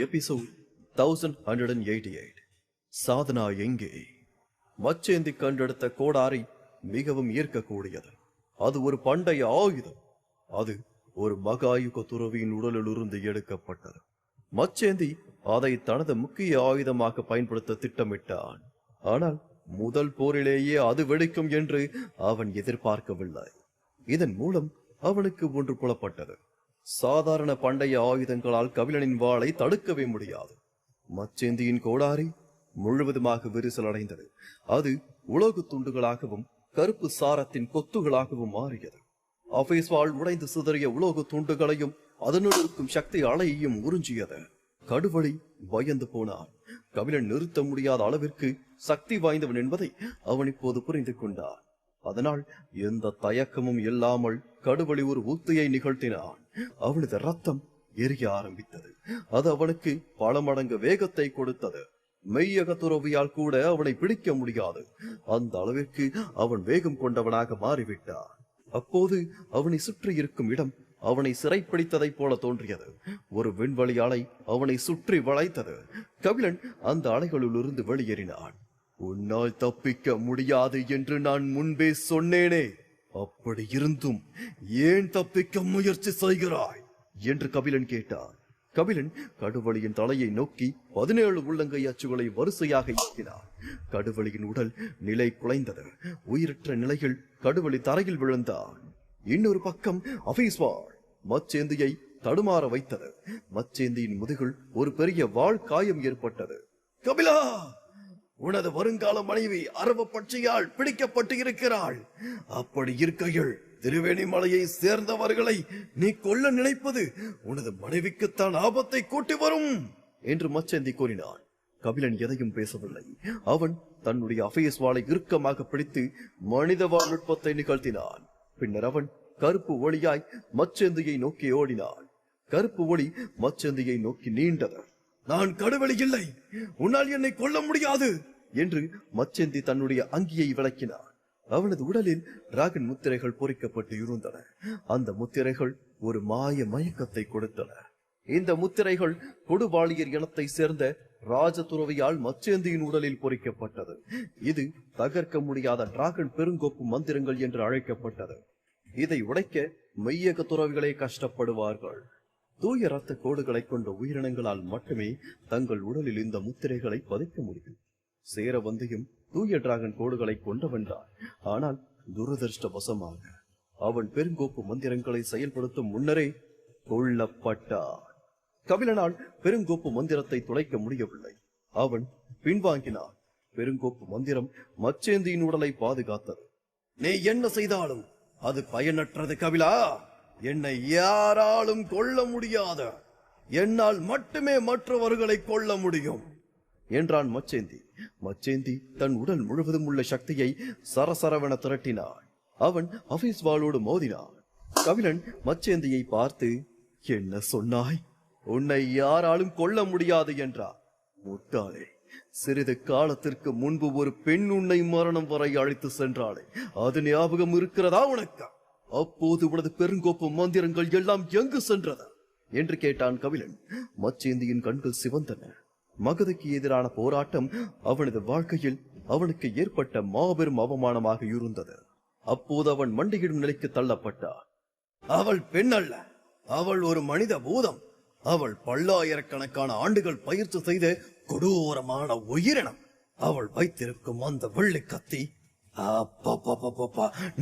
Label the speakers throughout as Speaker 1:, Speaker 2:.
Speaker 1: Episode 1188. Sadhana எங்கே? மச்சேந்தி கண்டெடுத்த கோடாரி மிகவும் ஈர்க்கக்கூடியது. அது ஒரு பண்டைய ஆயுதம். அது ஒரு மகாயுக துறவியின் உடலிலிருந்து எடுக்கப்பட்டது. மச்சேந்தி அதை தனது முக்கிய ஆயுதமாக பயன்படுத்த திட்டமிட்டான். ஆனால் முதல் போரிலேயே அது வெடிக்கும் என்று அவன் எதிர்பார்க்கவில்லை. இதன் மூலம் அவனுக்கு ஒன்று புலப்பட்டது. சாதாரண பண்டைய ஆயுதங்களால் கபிலனின் வாளை தடுக்கவே முடியாது. மச்சேந்தியின் கோடாரி முழுவதுமாக விரிசல் அடைந்தது. அது உலோக துண்டுகளாகவும் கருப்பு சாரத்தின் கொத்துகளாகவும் மாறியது. அபேஸ் வாள் உடைந்து சிதறிய உலோக துண்டுகளையும் அதனுள் இருக்கும் சக்தி அலையையும் உறிஞ்சியது. கடுவழி பயந்து போனான். கபிலன் நிறுத்த முடியாத அளவிற்கு சக்தி வாய்ந்தவன் என்பதை அவன் இப்போது புரிந்து கொண்டான். அதனால் எந்த தயக்கமும் இல்லாமல் கடுவழி ஒரு ஊத்தையை நிகழ்த்தினான். அவனது ரத்தம் எரிய ஆரம்பித்தது. அது அவனுக்கு பல மடங்கு வேகத்தை கொடுத்தது. மெய்யக துறவியால் கூட அவனை பிடிக்க முடியாது. அந்த அளவிற்கு அவன் வேகம் கொண்டவனாக மாறிவிட்டான். அப்போது அவனை சுற்றி இருக்கும் இடம் அவனை சிறைப்பிடித்ததை போல தோன்றியது. ஒரு விண்வெளி அலை அவனை சுற்றி வளைத்தது. கபிலன் அந்த அலைகளிலிருந்து வெளியேறினான். உன்னால் தப்பிக்க முடியாது என்று நான் முன்பே சொன்னேனே, அப்படி இருந்தும் ஏன் தப்பிக்க முயற்சி செய்கிறாய் என்று கபிலன் கேட்டான். கபிலன் கடுவழியின் தலையை நோக்கி 17 உள்ளங்கை அச்சுகளை வரிசையாக இயக்கினான். கடுவழியின் உடல் நிலை குலைந்தது. உயிரற்ற நிலையில் கடுவழி தரையில் விழுந்தான். இன்னொரு பக்கம் அபேஸ் வாள் மச்சேந்தியை தடுமாற வைத்தது. மச்சேந்தியின் முதுகில் ஒரு பெரிய வாள் காயம் ஏற்பட்டது. கபிலா, உனது வருங்கால மனைவி அரவ பட்சியால் பிடிக்கப்பட்டு இருக்கிறாள். அப்படி இருக்கையில் திருவேணி மலையை சேர்ந்தவர்களை நீ கொல்ல நினைப்பது உனது மனைவிக்குத்தான் ஆபத்தை கூட்டி வரும் என்று மச்சேந்தி கூறினான். கபிலன் எதையும் பேசவில்லை. அவன் தன்னுடைய அபேஸ் வாளை இறுக்கமாக பிடித்து மனித வாழ் நுட்பத்தை நிகழ்த்தினான். பின்னர் அவன் கருப்பு ஒளியாய் மச்சேந்தியை நோக்கி ஓடினான். கருப்பு ஒளி மச்சேந்தியை நோக்கி நீண்டது. நான் கடுவெளி இல்லை, உன்னால் என்னை கொல்ல முடியாது என்று மச்சேந்தி தன்னுடைய அங்கியை விளக்கினான். அவனது உடலில் டிராகன் முத்திரைகள் பொறிக்கப்பட்டு இருந்தன. அந்த முத்திரைகள் ஒரு மாய மயக்கத்தை கொடுத்தன. இந்த முத்திரைகள் கொடுவாளியர் இனத்தை சேர்ந்த ராஜதுறவியால் மச்சேந்தியின் உடலில் பொறிக்கப்பட்டது. இது தகர்க்க முடியாத டிராகன் பெருங்கோப்பு மந்திரங்கள் என்று அழைக்கப்பட்டது. இதை உடைக்க மெய்யக துறவிகளே கஷ்டப்படுவார்கள். தூய ரத்த கோடுகளை கொண்ட உயிரினங்களால் மட்டுமே தங்கள் உடலில் இந்த முத்திரைகளை பதிக்க முடியும். சேரவந்தையும் தூய டிராகன் கோடுகளை கொண்டவன்றான். ஆனால் துரதிருஷ்டவசமாக அவன் பெருங்கோப்பு மந்திரங்களை செயல்படுத்தும் முன்னரே கொல்லப்பட்டான். கபிலனால் பெருங்கோப்பு மந்திரத்தை துளைக்க முடியவில்லை. அவன் பின்வாங்கினான். பெருங்கோப்பு மந்திரம் மச்சேந்தியின் உடலை பாதுகாத்தது. நீ என்ன செய்தாலும் அது பயனற்றது கபிலா. என்னை யாராலும் கொல்ல முடியாத, என்னால் மட்டுமே மற்றவர்களை கொல்ல முடியும் என்றான் மச்சேந்தி. மச்சேந்தி தன் உடல் முழுவதும் உள்ள சக்தியை சரசரவென திரட்டினான். அவன் அபேஸ் வாளோடு மோதினான். கபிலன் மச்சேந்தியை பார்த்து, என்ன சொன்னாய்? உன்னை யாராலும் கொல்ல முடியாது என்றார். முட்டாளே, சிறிது காலத்திற்கு முன்பு ஒரு பெண் உன்னை மரணம் வரை அழைத்து சென்றாளே, அது ஞாபகம் இருக்கிறதா உனக்கு? அப்போது உனது பெருங்கோப்பு மந்திரங்கள் எல்லாம் எங்கு சென்றது என்று கேட்டான் கபிலன். மச்சேந்தியின் கண்கள் சிவந்தன. மகதைக்கு எதிரான போராட்டம் அவனது வாழ்க்கையில் அவனுக்கு ஏற்பட்ட மாபெரும் அவமானமாக இருந்தது. அப்போது அவன் மண்டியிடும் நிலைக்கு தள்ளப்பட்டான். அவள் பெண் அல்ல, அவள் ஒரு மனித பூதம். அவள் பல்லாயிரக்கணக்கான ஆண்டுகள் பயிற்சி செய்த கொடூரமான உயிரினம். அவள் வைத்திருக்கும் அந்த வெள்ளி கத்தி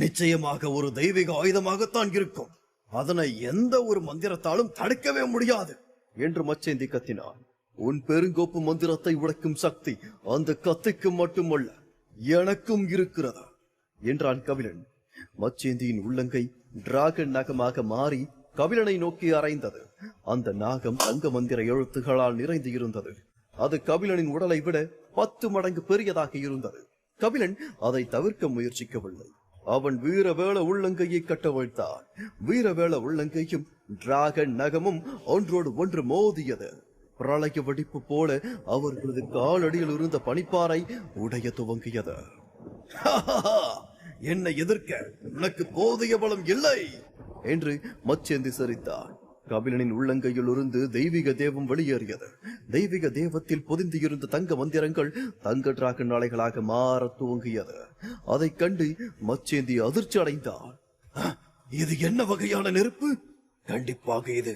Speaker 1: நிச்சயமாக ஒரு தெய்வீக ஆயுதமாகத்தான் இருக்கும். அதனை எந்த ஒரு மந்திரத்தாலும் தடுக்கவே முடியாது என்று மச்சேந்தி கத்தினான். உன் பெருங்கோப்பு மந்திரத்தை உடைக்கும் சக்தி அந்த கத்திக்கு மட்டுமல்ல, எனக்கும் இருக்கிறதா என்றான் கபிலன். மச்சேந்தியின் உள்ளங்கை டிராகன் நகமாக மாறி கபிலனை நோக்கி அரைந்தது. அந்த நாகம் தங்க மந்திர எழுத்துகளால் நிறைந்து இருந்தது. அது கபிலனின் உடலை விட 10 மடங்கு பெரியதாக இருந்தது. கபிலன் அதை தவிர்க்க முயற்சிக்கவில்லை. அவன் வீரவேள உள்ளங்கையை கட்டவிழ்த்தான். வீரவேள உள்ளங்கையும் டிராகன் நகமும் ஒன்றோடு ஒன்று மோதியது. பிரளய வெடிப்பு போல அவர்களது காலடியில் இருந்த பனிப்பாறை உடைய துவங்கியது. என்னை எதிர்க்க உனக்கு போதிய பலம் இல்லை என்று மச்சேந்தி சிரித்தான். கபிலனின் உள்ளங்கையில் இருந்து தெய்வீக தேவம் வெளியேறியது. தெய்வீக தேவத்தில் பொதிந்து இருந்த தங்க மந்திரங்கள் தங்க டிராகன் நாளைகளாக மாற துவங்கியது. அதைக் கண்டு மச்சேந்தி அதிர்ச்சி அடைந்தார். இது என்ன வகையான நெருப்பு? கண்டிப்பாக இது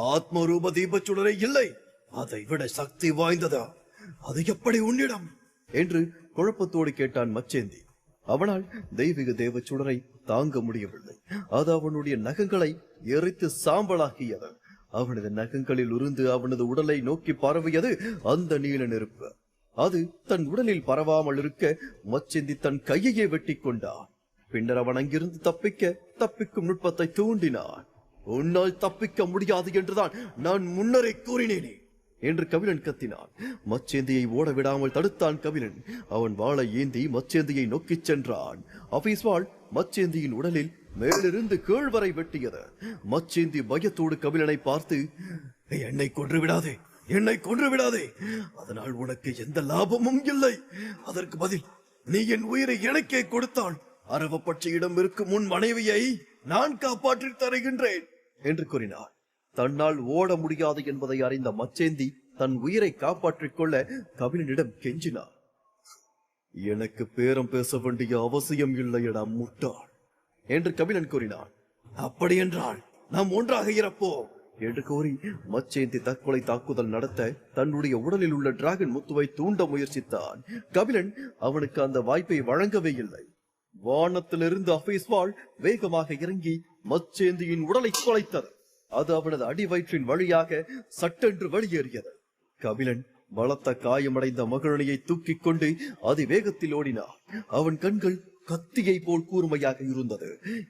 Speaker 1: ஆத்மரூப தீபச்சுடரை இல்லை, அதை விட சக்தி வாய்ந்ததா? அது எப்படி உன்னிடம் என்று குழப்பத்தோடு கேட்டான் மச்சேந்தி. அவனால் தெய்வீக தேவச்சுடரை தாங்க முடியவில்லை. அது அவனுடைய நகங்களை எரித்து சாம்பலாக்கியது. அவனது நகங்களில் இருந்து அவனது உடலை நோக்கி பரவியது அந்த நீல நெருப்பு. அது தன் உடலில் பரவாமல் இருக்க மச்சேந்தி தன் கையையே வெட்டி கொண்டான். பின்னர் அவன் அங்கிருந்து தப்பிக்கும் நுட்பத்தை தூண்டினான். உன்னால் தப்பிக்க முடியாது என்றுதான் நான் முன்னரே கூறினேனே என்று கபிலன் கத்தினான். மச்சேந்தியை ஓட விடாமல் தடுத்தான் கபிலன். அவன் வாளை ஏந்தி மச்சேந்தியை நோக்கிச் சென்றான். ஆபீஸ் வாள் மச்சேந்தியின் உடலில் மேலிருந்து கீழ் வரை வெட்டியது. மச்சேந்தி பயத்தோடு கபிலனை பார்த்து, என்னை கொன்று விடாதே, என்னை கொன்று விடாதே, அதனால் உனக்கு எந்த லாபமும் இல்லை. அதற்கு பதில் நீ என் உயிரை எனக்கே கொடுத்தாள். அரவப்பட்சியிடம் இருக்கும் உன் மனைவியை நான் காப்பாற்றி தருகின்றேன் என்று கூறினார். தன்னால் ஓட முடியாது என்பதை அறிந்த மச்சேந்தி தன் உயிரை காப்பாற்றிக் கொள்ள கபிலனிடம் கெஞ்சினார். எனக்கு பேரம் பேச வேண்டிய அவசியம் இல்லையடா முட்டாள் என்று கபிலன் கூறினான். அப்படி என்றால் நாம் ஒன்றாக இறப்போம் என்று கூறி மச்சேந்தி தற்கொலை தாக்குதல் நடத்த தன்னுடைய உடலில் உள்ள டிராகன் முத்துவை தூண்ட முயற்சித்தான். கபிலன் அவனுக்கு அந்த வாய்ப்பை வழங்கவே இல்லை. வானத்திலிருந்து ஆபீஸ் வாள் வேகமாக இறங்கி மச்சேந்தியின் உடலை குலைத்தது. அது அவனது அடி வயிற்றின் வழியாக சட்டென்று வெளியேறியது. கபிலன் பலத்த காயமடைந்த மகளியை தூக்கிக் கொண்டு அதிவேகத்தில் ஓடினான். அவன் கண்கள் கத்தியை போல் கூர்மையாக இருந்தது.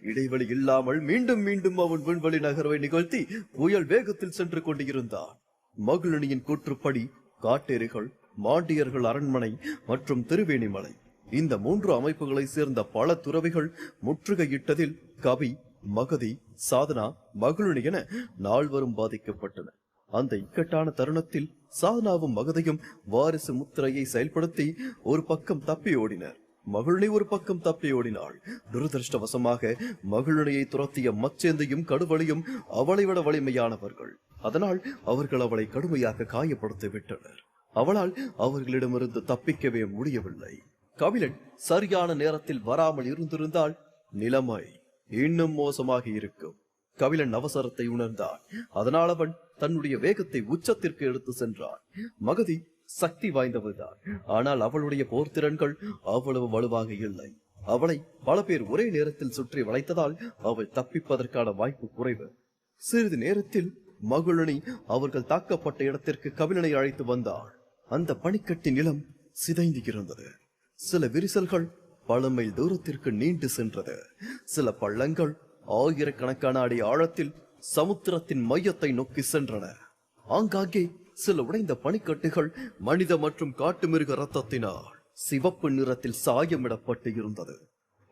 Speaker 1: இடைவெளி இல்லாமல் மீண்டும் மீண்டும் அவன் விண்வெளி நகர்வை நிகழ்த்தி புயல் வேகத்தில் சென்று கொண்டிருந்தான். மகளினியின் கூற்றுப்படி காட்டேரிகள், மாண்டியர்கள் அரண்மனை மற்றும் திருவேணிமலை, இந்த 3 அமைப்புகளை சேர்ந்த பல துறவிகள் முற்றுகையிட்டதில் கவி, மகதி, சாதனா, மகளினி என 4 பாதிக்கப்பட்டனர். அந்த இக்கட்டான தருணத்தில் சாதனாவும் மகதியும் வாரிசு முத்திரையை செயல்படுத்தி ஒரு பக்கம் தப்பி ஓடினர். மகளினி ஒரு பக்கம் தப்பி ஓடினாள். துரதிருஷ்டவசமாக மகளினியை துரத்திய மச்சேந்தியும் கடுவழியும் அவளை விட வலிமையானவர்கள். அதனால் அவர்கள் அவளை கடுமையாக காயப்படுத்தி விட்டனர். அவளால் அவர்களிடமிருந்து தப்பிக்கவே முடியவில்லை. கபிலன் சரியான நேரத்தில் வராமல் இருந்திருந்தால் நிலைமை இன்னும் மோசமாக இருக்கும். கபிலன் அவசரத்தை உணர்ந்தான். அதனால் அவன் தன்னுடைய வேகத்தை உச்சத்திற்கு எடுத்து சென்றான். மகதி சக்தி வாய்ந்தவள்தான். ஆனால் அவளுடைய போர்த்திறன்கள் அவ்வளவு வலுவாக இல்லை. அவளை பல பேர் ஒரே நேரத்தில் சுற்றி வளைத்ததால் அவள் தப்பிப்பதற்கான வாய்ப்பு குறைவு. சிறிது நேரத்தில் மகளினி அவர்கள் தாக்கப்பட்ட இடத்திற்கு கபிலனை அழைத்து வந்தாள். அந்த பனிக்கட்டி நிலம் சிதைந்து இருந்தது. சில விரிசல்கள் பல மைல் தூரத்திற்கு நீண்டு சென்றது. சில பள்ளங்கள் ஆயிரக்கணக்கான அடி ஆழத்தில் சமுத்திரத்தின் மையத்தை நோக்கி சென்றன. ஆங்காங்கே சில உடைந்த பனிக்கட்டுகள் மனித மற்றும் காட்டு மிருக ரத்தத்தினால் சிவப்பு நிறத்தில் சாயமிடப்பட்டு இருந்தது.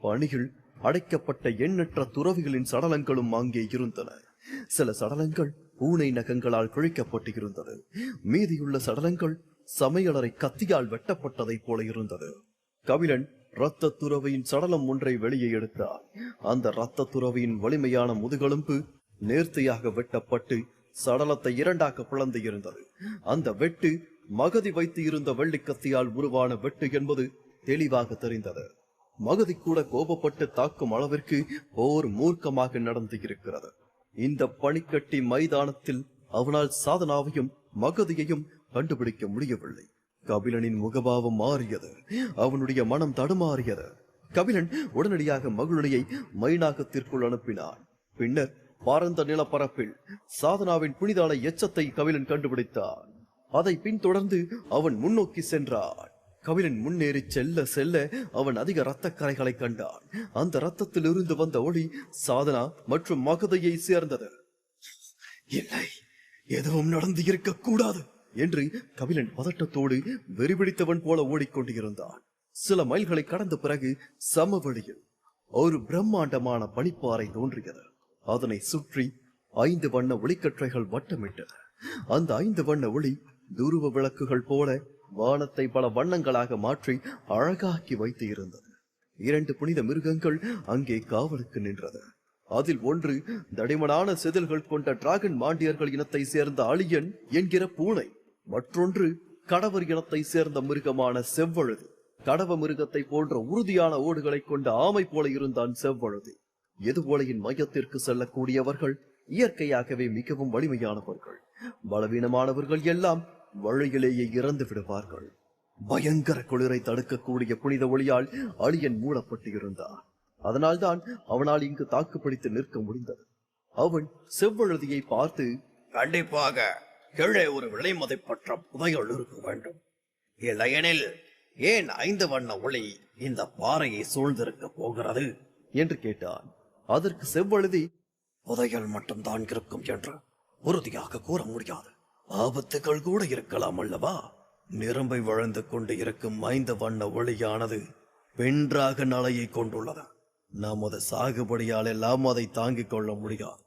Speaker 1: பனியில் அடைக்கப்பட்ட எண்ணற்ற துறவிகளின் சடலங்களும் அங்கே இருந்தன. சில சடலங்கள் பூனை நகங்களால் கிழிக்கப்பட்டு இருந்தது. மீதியுள்ள சடலங்கள் சமையலறை கத்தியால் வெட்டப்பட்டதை போல இருந்தது. கபிலன் இரத்த துறவியின் சடலம் ஒன்றை வெளியே எடுத்தார். அந்த இரத்த துறவியின் வலிமையான முதுகெலும்பு நேர்த்தியாக வெட்டப்பட்டு சடலத்தை 2ஆக பிளந்து இருந்தது. அந்த வெட்டு மகதி வைத்து இருந்த வெள்ளி கத்தியால் உருவான வெட்டு என்பது தெளிவாக தெரிந்தது. மகதி கூட கோபப்பட்டு தாக்கும் அளவிற்கு போர் மூர்க்கமாக நடந்து இருக்கிறது. இந்த பனிக்கட்டி மைதானத்தில் அவனால் சாதனாவையும் மகதியையும் கண்டுபிடிக்க முடியவில்லை. கபிலனின் முகபாவம் மாறியது. அவனுடைய மனம் தடுமாறியது. கபிலன் உடனடியாக மகளினியை மைனாகத்திற்குள் அனுப்பினான். பின்னர் பரந்த நிலப்பரப்பில் சாதனாவின் புனிதான எச்சத்தை கபிலன் கண்டுபிடித்தான். அதை பின்தொடர்ந்து அவன் முன்னோக்கி சென்றான். கபிலன் முன்னேறி செல்ல செல்ல அவன் அதிக இரத்த கரைகளை கண்டான். அந்த இரத்தத்தில் இருந்து வந்த ஒளி சாதனா மற்றும் மகதையை சேர்ந்தது. இல்லை, எதுவும் நடந்து இருக்க கூடாது என்று கபிலன் பதட்டத்தோடு வெறிபிடித்தவன் போல ஓடிக்கொண்டிருந்தான். சில மைல்களை கடந்த பிறகு சமவெளியில் ஒரு பிரம்மாண்டமான பனிப்பாறை தோன்றியது. அதனை சுற்றி 5 வண்ண ஒளிக்கற்றைகள் வட்டமிட்டன. அந்த 5 வண்ண ஒளி துருவ விளக்குகள் போல வானத்தை பல வண்ணங்களாக மாற்றி அழகாக்கி வைத்து இருந்தது. 2 புனித மிருகங்கள் அங்கே காவலுக்கு நின்றது. அதில் ஒன்று தடிமனான செதில்கள் கொண்ட டிராகன் மாண்டியர்கள் இனத்தை சேர்ந்த அலியன் என்கிற பூனை, மற்றொன்று கடவர் இனத்தை சேர்ந்த மிருகமான செவ்வழுதி. கடவ மிருகத்தை போன்ற உறுதியான ஓடுகளை கொண்ட ஆமை போல இருந்தான் செவ்வழுதி. எதுபோலையின் மையத்திற்கு செல்லக்கூடியவர்கள் இயற்கையாகவே மிகவும் வலிமையானவர்கள். பலவீனமானவர்கள் எல்லாம் வழியிலேயே இறந்து விடுவார்கள். பயங்கர குளிரை தடுக்கக்கூடிய புனித ஒளியால் அலியன் மூடப்பட்டு இருந்தான். அதனால்தான் அவனால் இங்கு தாக்குப்பிடித்து நிற்க முடிந்தது. அவன் செவ்வழுதியை பார்த்து,
Speaker 2: கண்டிப்பாக கீழே ஒரு விலைமதிப்பற்ற புதையல் இருக்க வேண்டும். இல்லையெனில் ஏன் 5 வண்ண ஒளி இந்த பாறையை சூழ்ந்திருக்க போகிறது
Speaker 1: என்று கேட்டான். அதற்கு செவ்வழுதி,
Speaker 2: புதையல் மட்டும்தான் இருக்கும் என்று உறுதியாக கூற முடியாது. ஆபத்துகள் கூட இருக்கலாம் அல்லவா? நிரம்பை வளர்ந்து கொண்டு இருக்கும் 5 வண்ண ஒளியானது பெண்றாக நலையை கொண்டுள்ளது. நமது சாகுபடியால் எல்லாம் அதை தாங்கிக் கொள்ள முடியாது.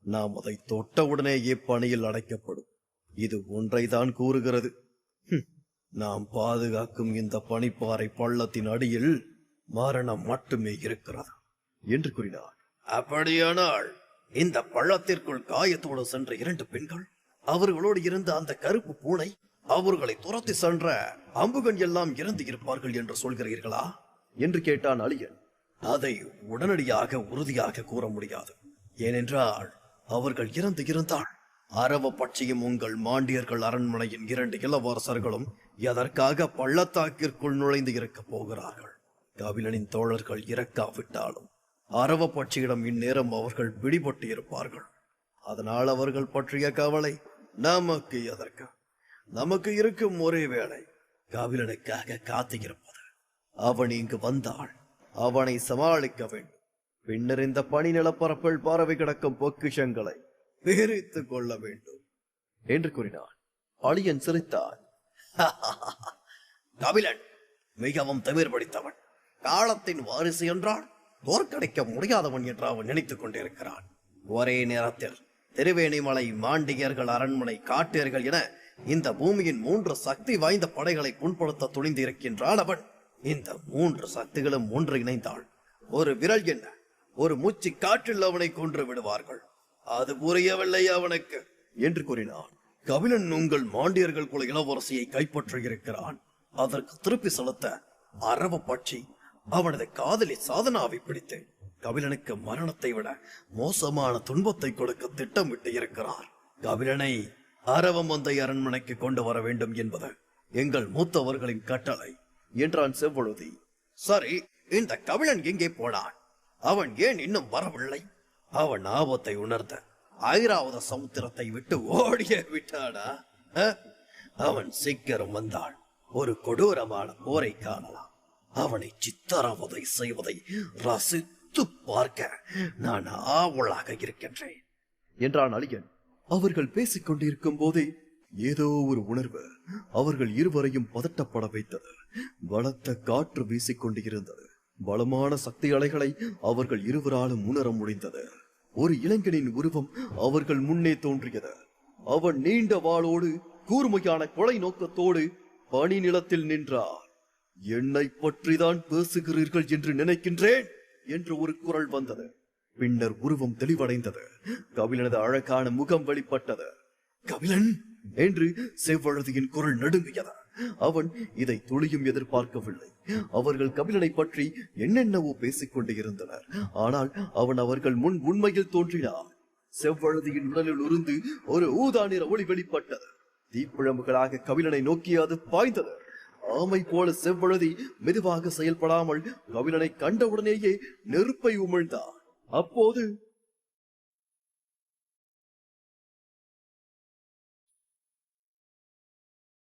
Speaker 2: நாம் அதை தொட்டவுடனேயே பணியில் அடைக்கப்படும். இது ஒன்றைதான் கூறுகிறது. நாம் பாதுகாக்கும் இந்த பனிப்பாறை பள்ளத்தின் அடியில் மரணம் மட்டுமே இருக்கிறது
Speaker 1: என்று கூறினார்.
Speaker 2: அப்படியானால் இந்த பள்ளத்திற்குள் காயத்தோடு சென்ற 2 பெண்கள், அவர்களோடு இருந்த அந்த கருப்பு பூனை, அவர்களை துரத்தி சென்ற அம்புகன் எல்லாம் இறந்து இருப்பார்கள் என்று சொல்கிறீர்களா
Speaker 1: என்று கேட்டான் அலியன்.
Speaker 2: அதை உடனடியாக உறுதியாக கூற முடியாது. ஏனென்றால் அவர்கள் இறந்து இருந்தால் அரவ பட்சியும் உங்கள் மாண்டியர்கள் அரண்மனையின் 2 இளவரசர்களும் எதற்காக பள்ளத்தாக்கிற்குள் நுழைந்து இருக்க போகிறார்கள்? கபிலனின் தோழர்கள் இறக்காவிட்டாலும் அரவ பட்சியிடம் இந்நேரம் அவர்கள் பிடிபட்டு இருப்பார்கள். அதனால் அவர்கள் பற்றிய கவலை நமக்கு எதற்கு? நமக்கு இருக்கும் ஒரே வேளை கபிலனுக்காக காத்திருப்பது. அவன் இங்கு வந்தால் அவனை சமாளிக்க வேண்டும். பின்னர் இந்த பனி நிலப்பரப்பில் பறவை கிடக்கும் பொக்கிஷங்களை பிரித்துக் கொள்ள வேண்டும்
Speaker 1: என்று கூறினான். அலியன் சிரித்தான்.
Speaker 2: கபிலன் மிகவும் திமிர் பிடித்தவன். காலத்தின் வாரிசு என்றால் தோற்கடிக்க முடியாதவன் என்று அவன் நினைத்துக் கொண்டிருக்கிறான். ஒரே நேரத்தில் திருவேணிமலை, மாண்டியர்கள், அரண்மனை, காட்டியர்கள் என இந்த பூமியின் 3 சக்தி வாய்ந்த படைகளை புண்படுத்த துணிந்து இருக்கின்றான் அவன். இந்த 3 சக்திகளும் ஒன்று இணைந்தால் ஒரு விரல் என்ன, ஒரு மூச்சு காற்றில் அவனை கொன்று விடுவார்கள். அது புரியவில்லை அவனுக்கு
Speaker 1: என்று கூறினான்.
Speaker 2: கபிலன் உங்கள் மாண்டியர்கள் குல இளவரசியை கைப்பற்றி இருக்கிறான். அதற்கு திருப்பி செலுத்த அரவ பட்சி அவனது காதலி சாதனாவை பிடித்து கபிலனுக்கு மரணத்தை விட மோசமான துன்பத்தை கொடுக்க திட்டமிட்டு இருக்கிறார். கபிலனை அரவமந்தை அரண்மனைக்கு கொண்டு வர வேண்டும் என்பது எங்கள் மூத்தவர்களின் கட்டளை
Speaker 1: என்றான் செவ்வழுதி.
Speaker 2: சரி, இந்த கபிலன் எங்கே போனான்? அவன் ஏன் இன்னும் வரவில்லை? அவன் ஆபத்தை உணர்ந்த ஐராவத சமுத்திரத்தை விட்டு ஓடிய விட்டானா? அவன் சீக்கிரம் வந்தால் ஒரு கொடூரமான போரை காணலாம். அவனை சித்திரவதை செய்வதை ரசித்து பார்க்க நான் ஆவலாக இருக்கின்றேன்
Speaker 1: என்றான் அலியன். அவர்கள் பேசிக் கொண்டிருக்கும் போதே ஏதோ ஒரு உணர்வு அவர்கள் இருவரையும் பதட்டப்பட வைத்தது. பலத்த காற்று வீசிக் கொண்டிருந்தது. பலமான சக்தி அலைகளை அவர்கள் இருவராலும் உணர முடிந்தது. ஒரு இளைஞனின் உருவம் அவர்கள் முன்னே தோன்றியது. அவன் நீண்ட வாளோடு கூர்மையான கொலை நோக்கத்தோடு பனி நிலத்தில் நின்றார். என்னை பற்றிதான் பேசுகிறீர்கள் என்று நினைக்கின்றேன் என்று ஒரு குரல் வந்தது. பின்னர் உருவம் தெளிவடைந்தது. கபிலனது அழகான முகம் வெளிப்பட்டது.
Speaker 2: கபிலன்
Speaker 1: என்று செவ்வழுதியின் குரல் நடுங்கியது. அவன் இதை துளியும் எதிர்பார்க்கவில்லை. அவர்கள் கபிலனை பற்றி என்னென்னவோ பேசிக் கொண்டு இருந்தனர். ஆனால் அவன் அவர்கள் முன் உண்மையில் தோன்றினார். செவ்வழுதியின் உடலில் இருந்து ஒரு ஊதா நிற ஒளி வெளிப்பட்டது. தீப்பிழம்புகளாக கபிலனை நோக்கி அது பாய்ந்தது. ஆமை போல செவ்வழுதி மெதுவாக செயல்படாமல் கபிலனை கண்டவுடனேயே நெருப்பை உமிழ்ந்தார். அப்போது